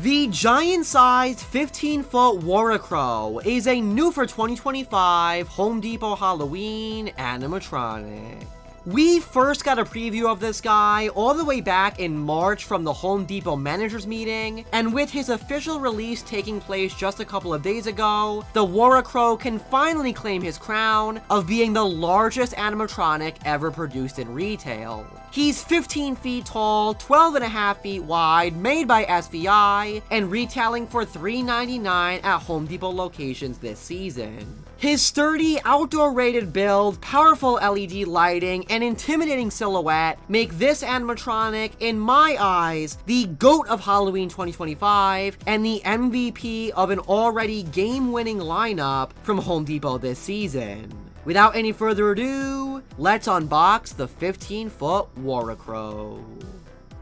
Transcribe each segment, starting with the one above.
The giant-sized 15-foot Worricrow is a new for 2025 Home Depot Halloween animatronic. We first got a preview of this guy all the way back in March from the Home Depot managers meeting, and with his official release taking place just a couple of days ago, the Worricrow can finally claim his crown of being the largest animatronic ever produced in retail. He's 15 feet tall, 12.5 feet wide, made by SVI, and retailing for $3.99 at Home Depot locations this season. His sturdy, outdoor-rated build, powerful LED lighting, and intimidating silhouette make this animatronic, in my eyes, the GOAT of Halloween 2025 and the MVP of an already game-winning lineup from Home Depot this season. Without any further ado, let's unbox the 15-foot Worricrow.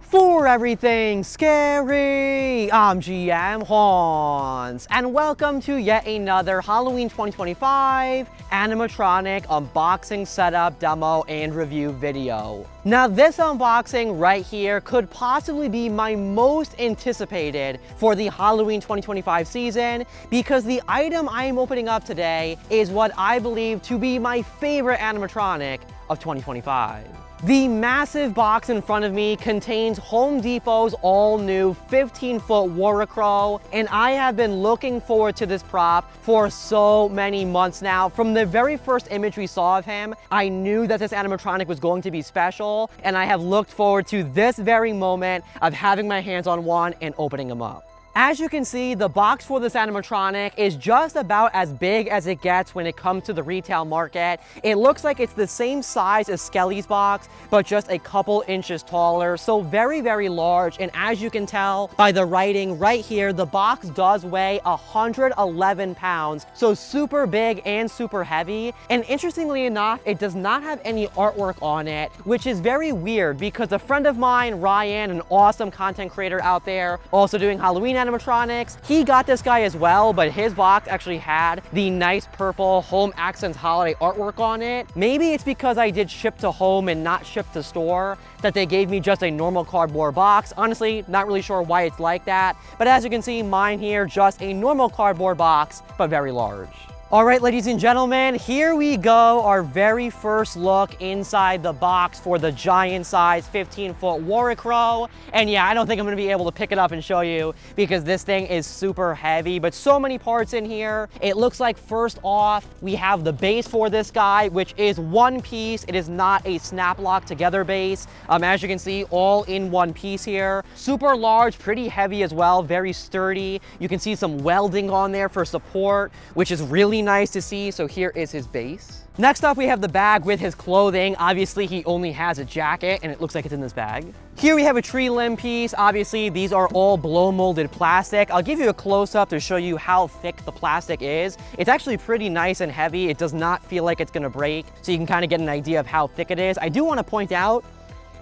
For everything scary, I'm GMHaunts, and welcome to yet another Halloween 2025 animatronic unboxing, setup, demo, and review video. Now this unboxing right here could possibly be my most anticipated for the Halloween 2025 season because the item I am opening up today is what I believe to be my favorite animatronic of 2025. The massive box in front of me contains Home Depot's all-new 15-foot Worricrow, and I have been looking forward to this prop for so many months now. From the very first image we saw of him, I knew that this animatronic was going to be special, and I have looked forward to this very moment of having my hands on one and opening him up. As you can see, the box for this animatronic is just about as big as it gets when it comes to the retail market. It looks like it's the same size as Skelly's box, but just a couple inches taller, so very, very large. And as you can tell by the writing right here, the box does weigh 111 pounds, so super big and super heavy. And interestingly enough, it does not have any artwork on it, which is very weird because a friend of mine, Ryan, an awesome content creator out there, also doing Halloween animatronics, he got this guy as well, but his box actually had the nice purple Home Accents holiday artwork on it. Maybe it's because I did ship to home and not ship to store that they gave me just a normal cardboard box. Honestly, not really sure why it's like that, but as you can see, mine here, just a normal cardboard box, but very large. All right, ladies and gentlemen, here we go, our very first look inside the box for the giant-sized 15-foot Worricrow. And yeah, I don't think I'm gonna be able to pick it up and show you because this thing is super heavy, but so many parts in here. It looks like first off, we have the base for this guy, which is one piece. It is not a snap lock together base. As you can see, all in one piece here. Super large, pretty heavy as well, very sturdy. You can see some welding on there for support, which is really nice to see. So here is his base. Next up, we have the bag with his clothing. Obviously, he only has a jacket, and it looks like it's in this bag. Here we have a tree limb piece. Obviously, these are all blow molded plastic. I'll give you a close-up to show you how thick the plastic is. It's actually pretty nice and heavy. It does not feel like it's gonna break, so you can kind of get an idea of how thick it is. I do want to point out,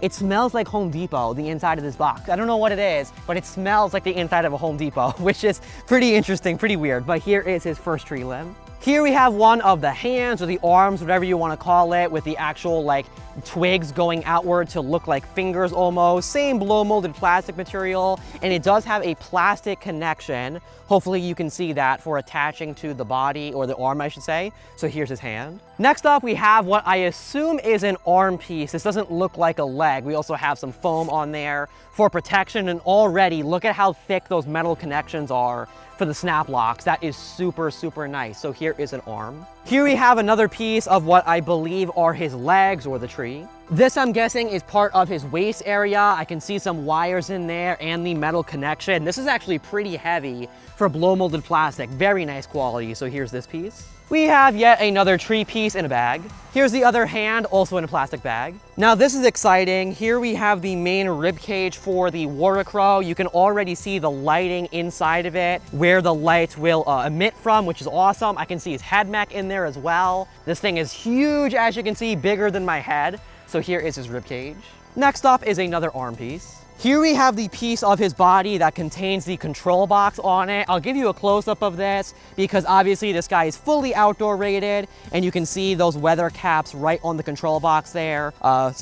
it smells like Home Depot, the inside of this box. I don't know what it is, but it smells like the inside of a Home Depot, which is pretty interesting, pretty weird. But here is his first tree limb. Here we have one of the hands or the arms, whatever you want to call it, with the actual like twigs going outward to look like fingers almost. Same blow molded plastic material, and it does have a plastic connection. Hopefully you can see that for attaching to the body, or the arm I should say. So here's his hand. Next up, we have what I assume is an arm piece. This doesn't look like a leg. We also have some foam on there for protection, and already look at how thick those metal connections are for the snap locks. That is super, super nice. So here is an arm. Here we have another piece of what I believe are his legs or the tree. This, I'm guessing, is part of his waist area. I can see some wires in there and the metal connection. This is actually pretty heavy for blow molded plastic. Very nice quality. So here's this piece. We have yet another tree piece in a bag. Here's the other hand, also in a plastic bag. Now this is exciting. Here we have the main rib cage for the Worricrow. You can already see the lighting inside of it, where the lights will emit from, which is awesome. I can see his head mech in there as well. This thing is huge, as you can see, bigger than my head. So here is his rib cage. Next up is another arm piece. Here we have the piece of his body that contains the control box on it. I'll give you a close-up of this because obviously this guy is fully outdoor rated, and you can see those weather caps right on the control box there,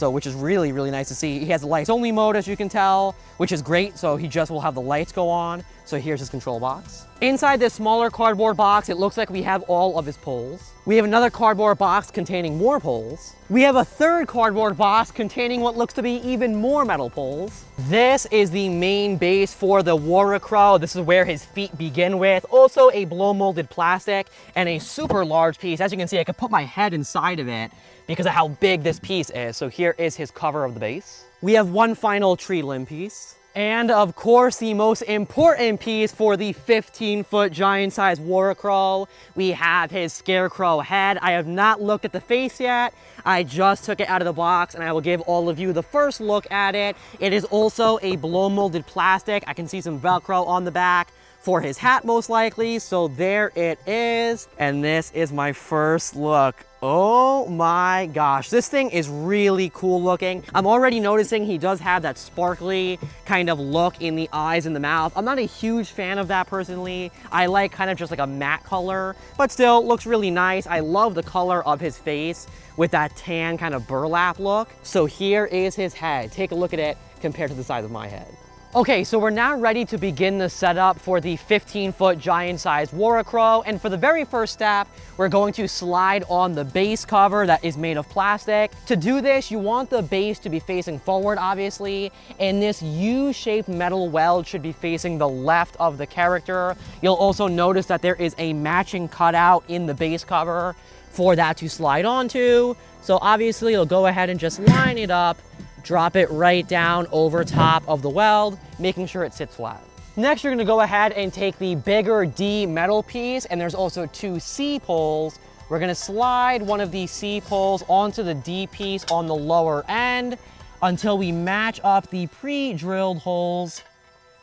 which is really, really nice to see. He has the lights only mode, as you can tell, which is great, so he just will have the lights go on. So here's his control box. Inside this smaller cardboard box, it looks like we have all of his poles. We have another cardboard box containing more poles. We have a third cardboard box containing what looks to be even more metal poles. This is the main base for the Worricrow. This is where his feet begin with. Also a blow molded plastic and a super large piece. As you can see, I could put my head inside of it because of how big this piece is. So here is his cover of the base. We have one final tree limb piece. And of course, the most important piece for the 15-foot giant-sized Worricrow, we have his scarecrow head. I have not looked at the face yet. I just took it out of the box, and I will give all of you the first look at it. It is also a blow-molded plastic. I can see some Velcro on the back for his hat, most likely. So there it is. And this is my first look. Oh my gosh, this thing is really cool looking. I'm already noticing he does have that sparkly kind of look in the eyes and the mouth. I'm not a huge fan of that personally. I like kind of just like a matte color, but still looks really nice. I love the color of his face with that tan kind of burlap look. So here is his head. Take a look at it compared to the size of my head. Okay, so we're now ready to begin the setup for the 15-foot giant-sized Worricrow, and for the very first step, we're going to slide on the base cover that is made of plastic. To do this, you want the base to be facing forward, obviously, and this U-shaped metal weld should be facing the left of the character. You'll also notice that there is a matching cutout in the base cover for that to slide onto. So obviously, you'll go ahead and just line it up, drop it right down over top of the weld, making sure it sits flat. Next, you're gonna go ahead and take the bigger D metal piece, and there's also two C poles. We're gonna slide one of these C poles onto the D piece on the lower end until we match up the pre-drilled holes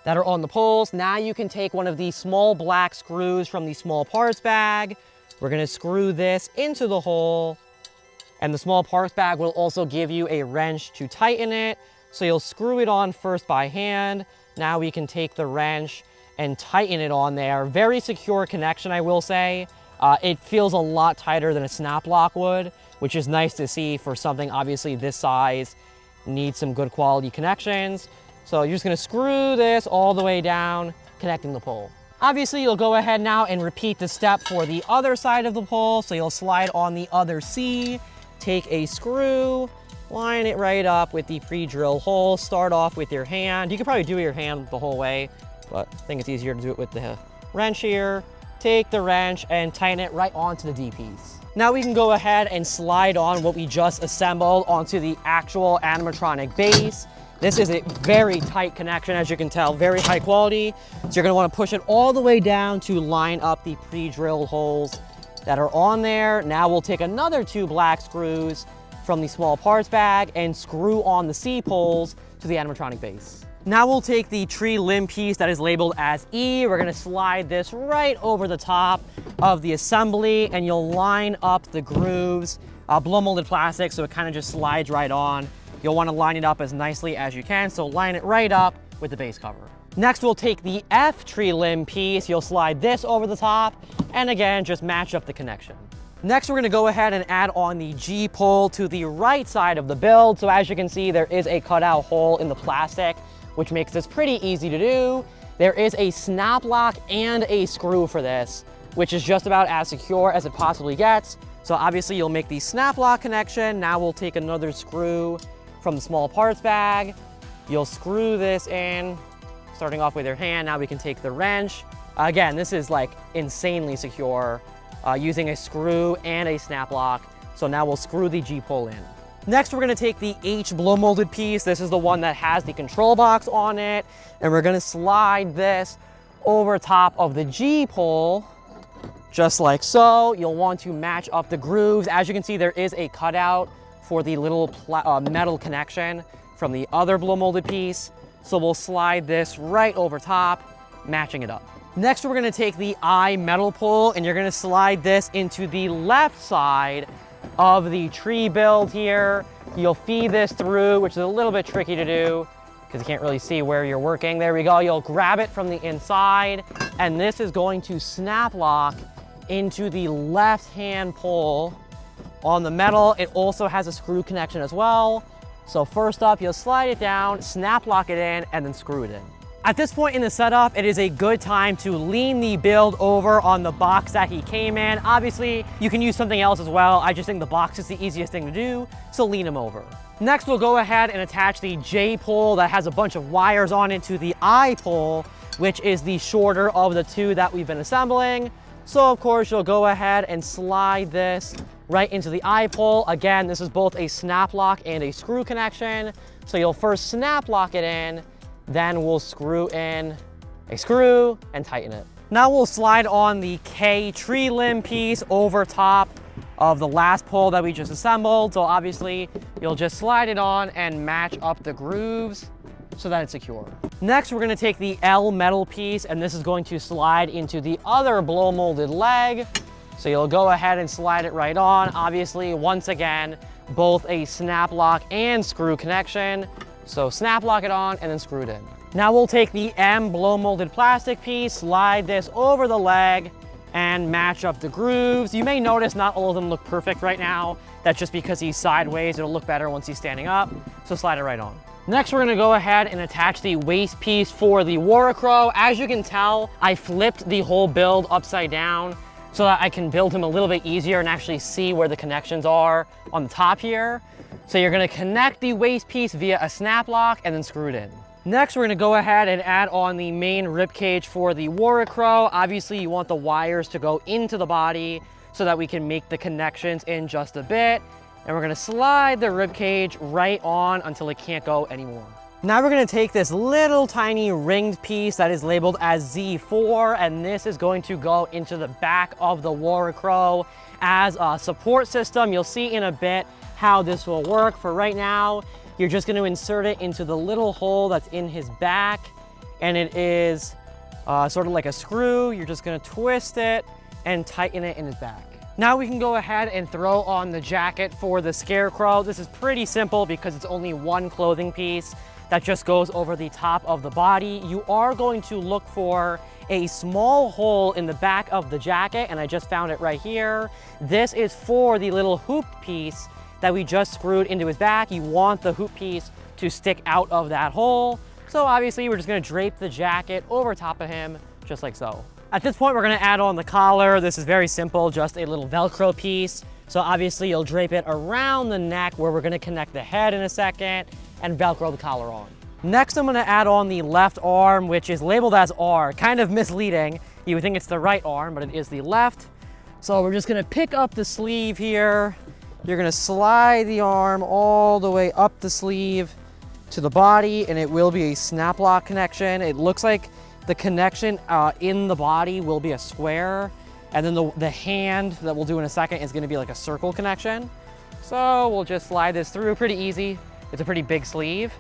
that are on the poles. Now you can take one of these small black screws from the small parts bag. We're gonna screw this into the hole, and the small parts bag will also give you a wrench to tighten it. So you'll screw it on first by hand. Now we can take the wrench and tighten it on there. Very secure connection, I will say. It feels a lot tighter than a snap lock would, which is nice to see for something obviously this size. Needs some good quality connections. So you're just gonna screw this all the way down, connecting the pole. Obviously, you'll go ahead now and repeat the step for the other side of the pole. So you'll slide on the other C, take a screw, line it right up with the pre-drilled hole. Start off with your hand. You could probably do it with your hand the whole way, but I think it's easier to do it with the wrench here. Take the wrench and tighten it right onto the D piece. Now we can go ahead and slide on what we just assembled onto the actual animatronic base. This is a very tight connection, as you can tell, very high quality. So you're gonna wanna push it all the way down to line up the pre-drilled holes that are on there. Now we'll take another two black screws from the small parts bag and screw on the C poles to the animatronic base. Now we'll take the tree limb piece that is labeled as E. We're gonna slide this right over the top of the assembly, and you'll line up the grooves. Blow molded plastic, so it kind of just slides right on. You'll wanna line it up as nicely as you can, so line it right up with the base cover. Next, we'll take the F tree limb piece. You'll slide this over the top, and again, just match up the connection. Next, we're gonna go ahead and add on the G pole to the right side of the build. So as you can see, there is a cutout hole in the plastic, which makes this pretty easy to do. There is a snap lock and a screw for this, which is just about as secure as it possibly gets. So obviously you'll make the snap lock connection. Now we'll take another screw from the small parts bag. You'll screw this in, starting off with your hand. Now we can take the wrench. Again, this is like insanely secure using a screw and a snap lock. So now we'll screw the G pole in. Next, we're gonna take the H blow molded piece. This is the one that has the control box on it. And we're gonna slide this over top of the G pole, just like so. You'll want to match up the grooves. As you can see, there is a cutout for the little metal connection from the other blow molded piece. So we'll slide this right over top, matching it up. Next, we're gonna take the I metal pole, and you're gonna slide this into the left side of the tree build here. You'll feed this through, which is a little bit tricky to do because you can't really see where you're working. There we go. You'll grab it from the inside, and this is going to snap lock into the left-hand pole on the metal. It also has a screw connection as well. So first up, you'll slide it down, snap lock it in, and then screw it in. At this point in the setup, it is a good time to lean the build over on the box that he came in. Obviously, you can use something else as well. I just think the box is the easiest thing to do, so lean him over. Next, we'll go ahead and attach the J pole that has a bunch of wires on it to the I pole, which is the shorter of the two that we've been assembling. So of course, you'll go ahead and slide this right into the I pole. Again, this is both a snap lock and a screw connection. So you'll first snap lock it in, then we'll screw in a screw and tighten it. Now we'll slide on the K tree limb piece over top of the last pole that we just assembled. So obviously you'll just slide it on and match up the grooves so that it's secure. Next, we're gonna take the L metal piece, and this is going to slide into the other blow molded leg. So you'll go ahead and slide it right on. Obviously, once again, both a snap lock and screw connection. So snap lock it on and then screw it in. Now we'll take the M blow molded plastic piece, slide this over the leg and match up the grooves. You may notice not all of them look perfect right now. That's just because he's sideways. It'll look better once he's standing up. So slide it right on. Next, we're gonna go ahead and attach the waist piece for the Worricrow. As you can tell, I flipped the whole build upside down so that I can build him a little bit easier and actually see where the connections are on the top here. So you're gonna connect the waist piece via a snap lock and then screw it in. Next, we're gonna go ahead and add on the main rib cage for the Worricrow. Obviously, you want the wires to go into the body so that we can make the connections in just a bit. And we're gonna slide the rib cage right on until it can't go anymore. Now we're gonna take this little tiny ringed piece that is labeled as Z4, and this is going to go into the back of the Worricrow as a support system. You'll see in a bit how this will work. For right now, you're just gonna insert it into the little hole that's in his back, and it is sort of like a screw. You're just gonna twist it and tighten it in his back. Now we can go ahead and throw on the jacket for the Scarecrow. This is pretty simple because it's only one clothing piece that just goes over the top of the body. You are going to look for a small hole in the back of the jacket, and I just found it right here. This is for the little hoop piece that we just screwed into his back. You want the hoop piece to stick out of that hole. So obviously we're just gonna drape the jacket over top of him, just like so. At this point, we're gonna add on the collar. This is very simple, just a little Velcro piece. So obviously you'll drape it around the neck where we're gonna connect the head in a second and Velcro the collar on. Next, I'm gonna add on the left arm, which is labeled as R, kind of misleading. You would think it's the right arm, but it is the left. So we're just gonna pick up the sleeve here. You're gonna slide the arm all the way up the sleeve to the body, and it will be a snap lock connection. It looks like the connection in the body will be a square, and then the hand that we'll do in a second is gonna be like a circle connection. So we'll just slide this through, pretty easy. It's a pretty big sleeve.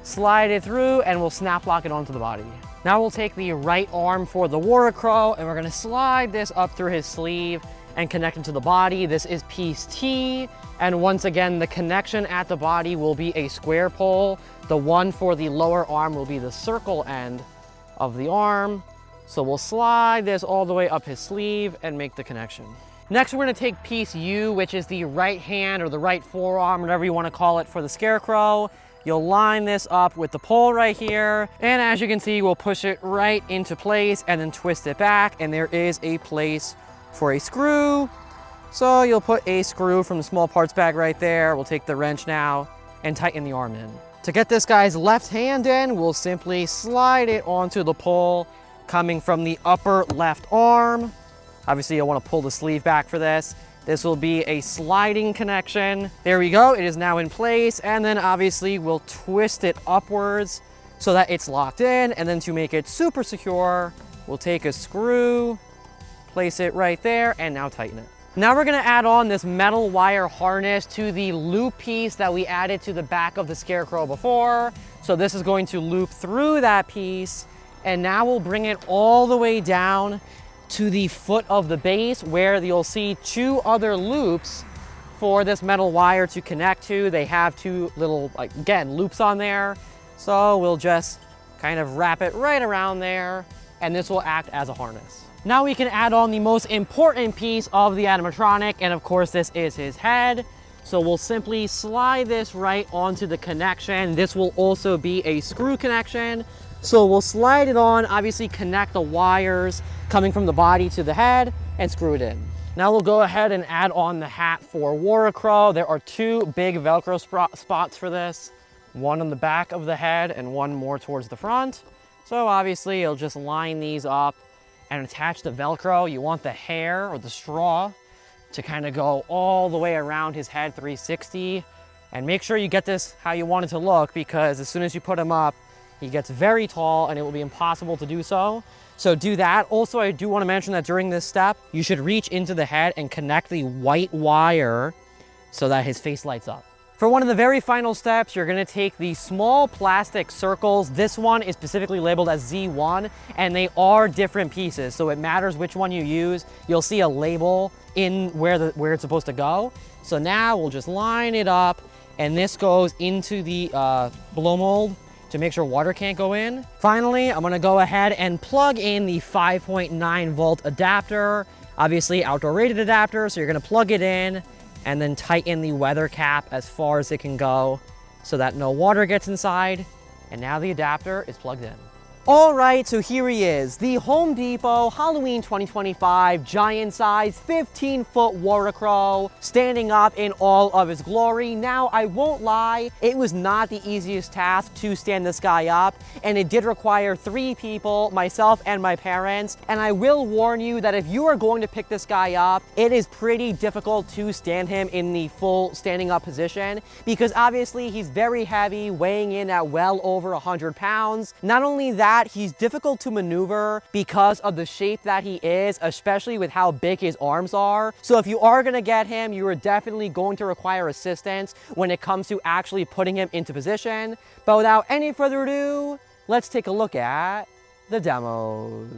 Slide it through and we'll snap lock it onto the body. Now we'll take the right arm for the Worricrow and we're gonna slide this up through his sleeve and connect it to the body. This is piece T. And once again, the connection at the body will be a square pole. The one for the lower arm will be the circle end of the arm. So we'll slide this all the way up his sleeve and make the connection. Next, we're gonna take piece U, which is the right hand or the right forearm, whatever you wanna call it for the Scarecrow. You'll line this up with the pole right here. And as you can see, we'll push it right into place and then twist it back. And there is a place for a screw. So you'll put a screw from the small parts bag right there. We'll take the wrench now and tighten the arm in. To get this guy's left hand in, we'll simply slide it onto the pole coming from the upper left arm. Obviously, you'll want to pull the sleeve back for this. This will be a sliding connection. There we go, it is now in place. And then obviously we'll twist it upwards so that it's locked in. And then to make it super secure, we'll take a screw, place it right there, and now tighten it. Now we're gonna add on this metal wire harness to the loop piece that we added to the back of the Scarecrow before. So this is going to loop through that piece, and now we'll bring it all the way down to the foot of the base where you'll see two other loops for this metal wire to connect to. They have two little, again, loops on there. So we'll just kind of wrap it right around there, and this will act as a harness. Now we can add on the most important piece of the animatronic, and of course this is his head. So we'll simply slide this right onto the connection. This will also be a screw connection. So we'll slide it on, obviously connect the wires coming from the body to the head and screw it in. Now we'll go ahead and add on the hat for Worricrow. There are two big Velcro spots for this, one on the back of the head and one more towards the front. So obviously you'll just line these up and attach the Velcro. You want the hair or the straw to kind of go all the way around his head 360. And make sure you get this how you want it to look, because as soon as you put him up, he gets very tall and it will be impossible to do so. So do that. Also, I do want to mention that during this step, you should reach into the head and connect the white wire so that his face lights up. For one of the very final steps, you're going to take these small plastic circles. This one is specifically labeled as Z1, and they are different pieces, so it matters which one you use. You'll see a label in where it's supposed to go. So now we'll just line it up, and this goes into the blow mold to make sure water can't go in. Finally, I'm gonna go ahead and plug in the 5.9 volt adapter, obviously outdoor rated adapter. So you're gonna plug it in and then tighten the weather cap as far as it can go so that no water gets inside. And now the adapter is plugged in. All right, so here he is, the Home Depot Halloween 2025 giant size 15-foot Worricrow, standing up in all of his glory. Now, I won't lie, it was not the easiest task to stand this guy up, and it did require 3 people, myself and my parents. And I will warn you that if you are going to pick this guy up, it is pretty difficult to stand him in the full standing up position, because obviously he's very heavy, weighing in at well over 100 pounds. Not only that, he's difficult to maneuver because of the shape that he is, especially with how big his arms are. So if you are going to get him, you are definitely going to require assistance when it comes to actually putting him into position. But without any further ado, let's take a look at the demos.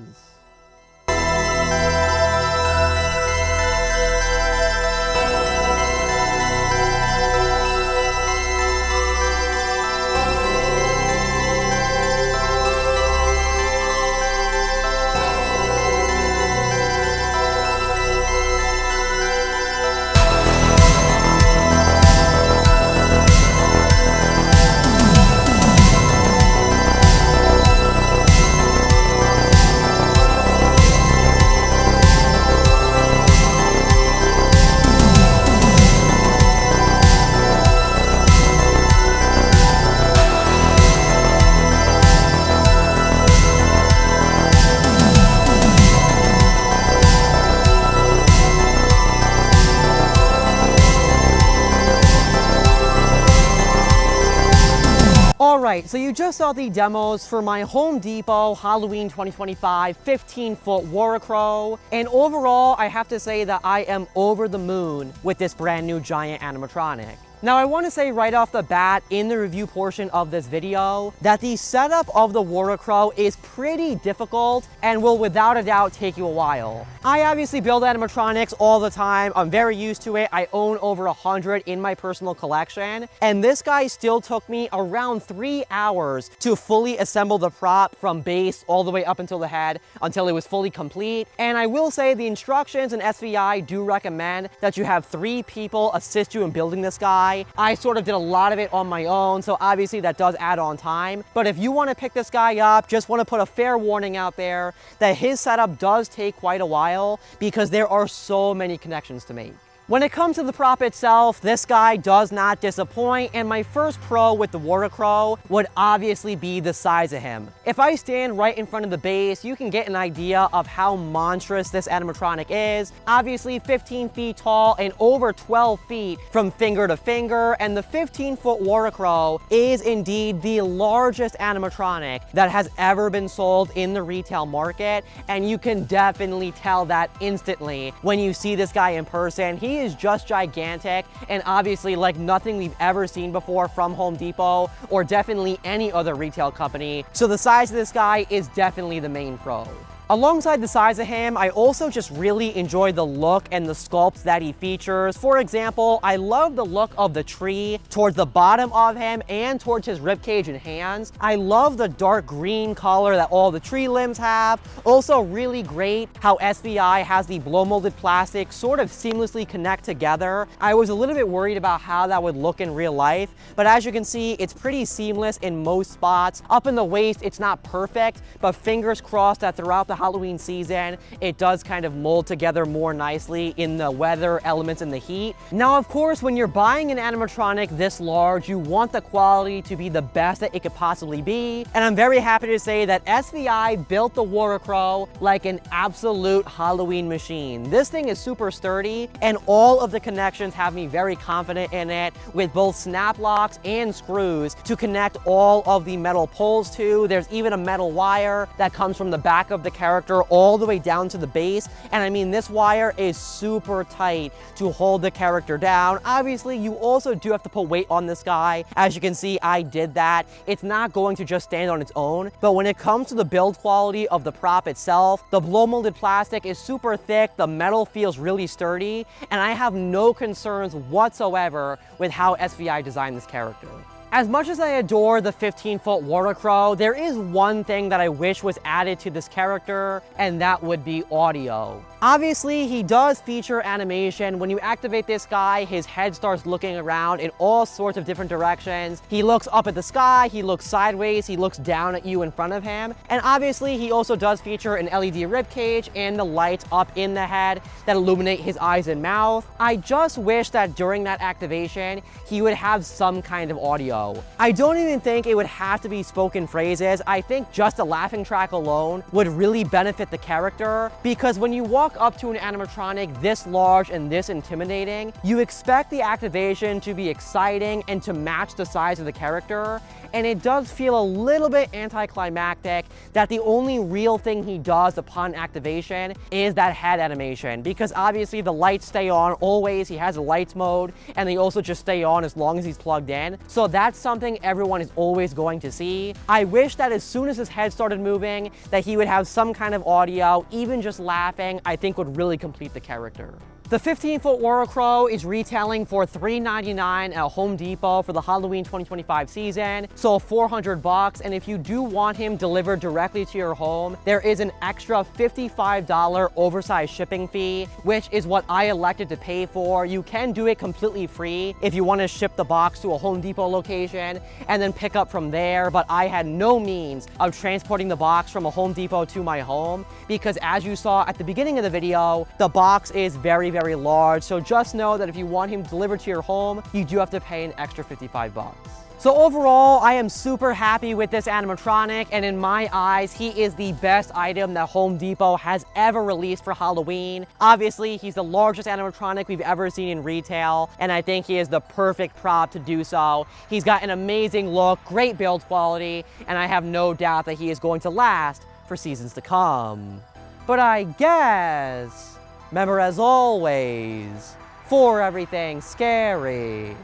Alright, so you just saw the demos for my Home Depot Halloween 2025 15-foot Worricrow, and overall I have to say that I am over the moon with this brand new giant animatronic. Now, I want to say right off the bat in the review portion of this video that the setup of the Worricrow is pretty difficult and will without a doubt take you a while. I obviously build animatronics all the time. I'm very used to it. I own over 100 in my personal collection, and this guy still took me around 3 hours to fully assemble the prop from base all the way up until the head until it was fully complete. And I will say the instructions in SVI do recommend that you have 3 people assist you in building this guy. I sort of did a lot of it on my own, so obviously that does add on time. But if you want to pick this guy up, just want to put a fair warning out there that his setup does take quite a while because there are so many connections to make. When it comes to the prop itself, this guy does not disappoint, and my first pro with the Worricrow would obviously be the size of him. If I stand right in front of the base, you can get an idea of how monstrous this animatronic is. Obviously 15 feet tall and over 12 feet from finger to finger, and the 15-foot Worricrow is indeed the largest animatronic that has ever been sold in the retail market, and you can definitely tell that instantly when you see this guy in person. He is just gigantic, and obviously like nothing we've ever seen before from Home Depot or definitely any other retail company. So the size of this guy is definitely the main pro. Alongside the size of him, I also just really enjoy the look and the sculpts that he features. For example, I love the look of the tree towards the bottom of him and towards his ribcage and hands. I love the dark green color that all the tree limbs have. Also really great how SVI has the blow molded plastic sort of seamlessly connect together. I was a little bit worried about how that would look in real life, but as you can see, it's pretty seamless in most spots. Up in the waist, it's not perfect, but fingers crossed that throughout the Halloween season, it does kind of mold together more nicely in the weather elements and the heat. Now, of course, when you're buying an animatronic this large, you want the quality to be the best that it could possibly be. And I'm very happy to say that SVI built the Worricrow like an absolute Halloween machine. This thing is super sturdy, and all of the connections have me very confident in it, with both snap locks and screws to connect all of the metal poles to. There's even a metal wire that comes from the back of the character all the way down to the base. And I mean, this wire is super tight to hold the character down. Obviously, you also do have to put weight on this guy. As you can see, I did that. It's not going to just stand on its own, but when it comes to the build quality of the prop itself, the blow molded plastic is super thick, the metal feels really sturdy, and I have no concerns whatsoever with how SVI designed this character. As much as I adore the 15-foot Worricrow, there is one thing that I wish was added to this character, and that would be audio. Obviously, he does feature animation. When you activate this guy, his head starts looking around in all sorts of different directions. He looks up at the sky, he looks sideways, he looks down at you in front of him. And obviously, he also does feature an LED ribcage and the lights up in the head that illuminate his eyes and mouth. I just wish that during that activation, he would have some kind of audio. I don't even think it would have to be spoken phrases. I think just a laughing track alone would really benefit the character, because when you walk up to an animatronic this large and this intimidating, you expect the activation to be exciting and to match the size of the character, and it does feel a little bit anticlimactic that the only real thing he does upon activation is that head animation, because obviously the lights stay on always. He has a lights mode, and they also just stay on as long as he's plugged in. So that's something everyone is always going to see. I wish that as soon as his head started moving, that he would have some kind of audio. Even just laughing, I think would really complete the character. The 15-foot Worricrow is retailing for $399 at Home Depot for the Halloween 2025 season, so $400. And if you do want him delivered directly to your home, there is an extra $55 oversized shipping fee, which is what I elected to pay for. You can do it completely free if you want to ship the box to a Home Depot location and then pick up from there, but I had no means of transporting the box from a Home Depot to my home, because as you saw at the beginning of the video, the box is very large. So just know that if you want him delivered to your home, you do have to pay an extra $55. So overall, I am super happy with this animatronic, and in my eyes, he is the best item that Home Depot has ever released for Halloween. Obviously, he's the largest animatronic we've ever seen in retail, and I think he is the perfect prop to do so. He's got an amazing look, great build quality, and I have no doubt that he is going to last for seasons to come. But I guess, remember, as always, for everything scary,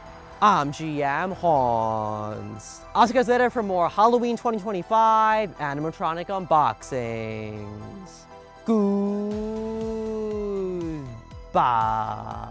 I'm GMHaunts. I'll see you guys later for more Halloween 2025 animatronic unboxings. Goodbye.